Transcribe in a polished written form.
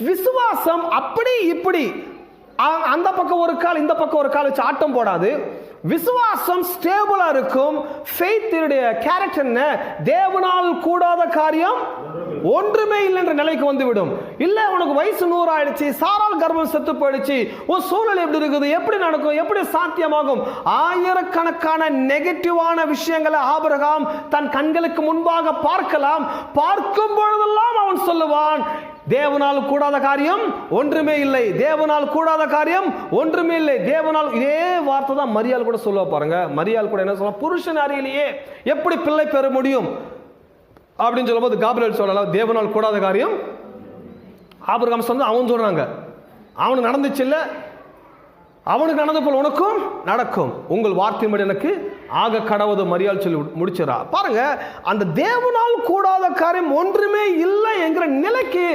விசுவாசம் அப்படி இப்படி அந்த பக்கம் ஒரு கால் இந்த பக்கம் ஒரு கால் வச்சு ஆட்டம் போடாது. விசுவாசம் ஸ்டேபிளா இருக்கும். ஃபெய்த்தினுடைய கேரக்டர் என்ன? தேவனால் கூடாத காரியம் ஒன்றுமே இல்லை என்ற நிலைக்கு வந்துவிடும். இல்ல உனக்கு வயசு 100 ஆயிடுச்சு, சாரால் கர்ப்பம் செத்து போயிடுச்சு, உன் சூழ்நிலை எப்படி இருக்குது, எப்படி நடக்கும், எப்படி சாத்தியமாகும், ஆயிரக்கணக்கான நெகட்டிவான விஷயங்களை ஆபிரகாம் தன் கண்களுக்கு முன்பாக பார்க்கலாம். பார்க்கும் பொழுதெல்லாம் அவன் சொல்லுவான், தேவனால் கூடாத காரியம் ஒன்றுமே இல்லை, தேவனால் கூடாத காரியம் ஒன்றுமே இல்லை, தேவனால். இதே வார்த்தை தான் மரியாள் கூட சொல்லுவா பாருங்க. மரியாள் கூட என்ன சொல்ல, புருஷன் அறியிலேயே எப்படி பிள்ளை பெற முடியும் அப்படின்னு சொல்லும்போது காபிரியேல் சொல்லலாம், தேவனால் கூடாத காரியம். ஆபிரகாம் சொன்ன அவன் சொல்றாங்க, அவனுக்கு நடந்துச்சு இல்ல, அவனுக்கு நடந்த போல் உனக்கும் நடக்கும், உங்கள் வார்த்தையின்படி எனக்கு ஆக கடவுது மரியாள் சொல்லி முடிச்சிடா. பாருங்க, அந்த தேவனால் கூடாத காரியம் ஒன்றுமே இல்லை என்கிற நிலைக்கு